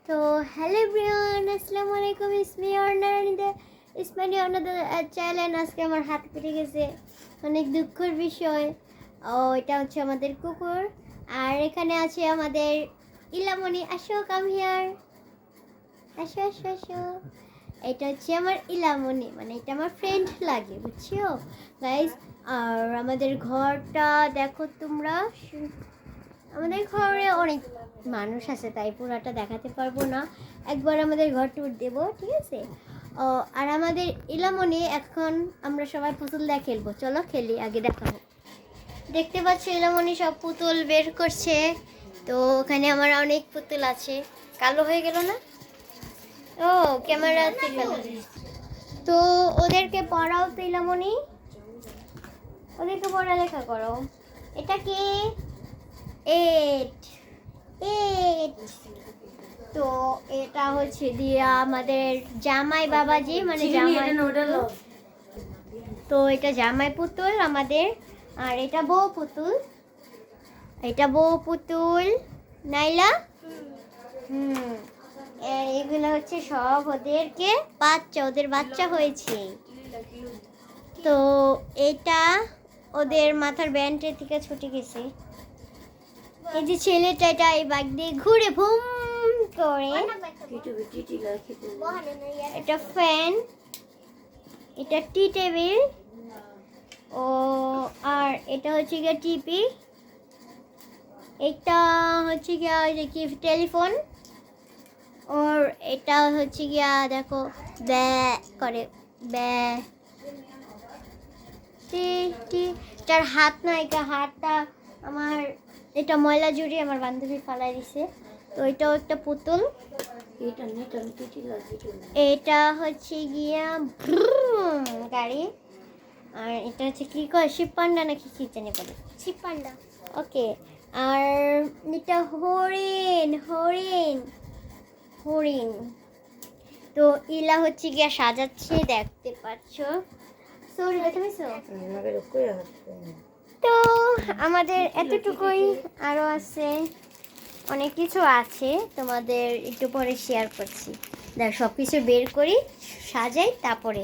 তো hello everyone, আসসালামু আলাইকুম। ইসমি অর্ণানিদা ইসমাইলি অর্ণাদের চ্যানেল। আজকে আমার হাত কেটে গেছে, অনেক দুঃখের বিষয়। এটা হচ্ছে আমাদের কুকুর, আর এখানে আছে আমাদের ইলামনি। আসো, কাম হিয়ার, আসো আসো আসো। এটা হচ্ছে আমার ইলামনি, মানে এটা আমার ফ্রেন্ড লাগে, বুঝছো গাইস। আর আমাদের ঘরটা দেখো তোমরা, আমাদের ঘরে অনেক মানুষ আছে তাই পুরাটা দেখাতে পারবো না। একবার আমাদের ঘর ট্যুর দেবো, ঠিক আছে? আর আমাদের ইলামনি, এখন আমরা সবাই পুতুল দিয়ে খেলবো, চলো খেলি, আগে দেখাবো। দেখতে পাচ্ছি ইলামনি সব পুতুল বের করছে। তো ওখানে আমার অনেক পুতুল আছে। কালো হয়ে গেল না? ও ক্যামেরাতে কালো। তো ওদেরকে পড়াও তো ইলামনি, ওদেরকে পড়ালেখা করো। এটা কি? Eight eight. তো এটা হচ্ছে দিয়া আমাদের জামাই বাবাজি, মানে জামাই পুতুল। তো এটা জামাই পুতুল আমাদের, আর এটা বউ পুতুল। এটা বউ পুতুল নাইলা। এগুলো হচ্ছে সব ওদেরকে বাচ্চা, ওদের বাচ্চা হয়েছে। তো এটা ওদের মাথার ব্যান্ডের থেকে ছুটে গেছে। এই যে ছেলেটা, এটা এই বাইক দিয়ে ঘুরে ভুম করে। এটা ফ্যান, এটা টি টেবিল, ও আর এটা হচ্ছে গিয়ে টিপি। এটা হচ্ছে গিয়া যে কি টেলিফোন। আর এটা হচ্ছে গিয়া দেখো ব্যা করে, ব্যা টি টি। তার হাত না, এটা হাতটা আমার, এটা ময়লা জুড়ি আমার বান্ধবী ফালাই দিছে। তো এটাও একটা পুতুল। এটা হচ্ছে গিয়া গাড়ি। আর এটা হচ্ছে কি কয়, শিব পান্ডা নাকি কি জানি বলে, শিব পান্ডা। ওকে। আর এটা হরিণ, হরিণ হরিণ। তো ইলা হচ্ছে গিয়া সাজাচ্ছে, দেখতে পাচ্ছ। সরি, দেখতে পেয়েছো? তো আমাদের এতটুকুই, আরও আছে অনেক কিছু আছে, তোমাদের একটু পরে শেয়ার করছি। দেখ সব কিছু বের করি, সাজাই, তারপরে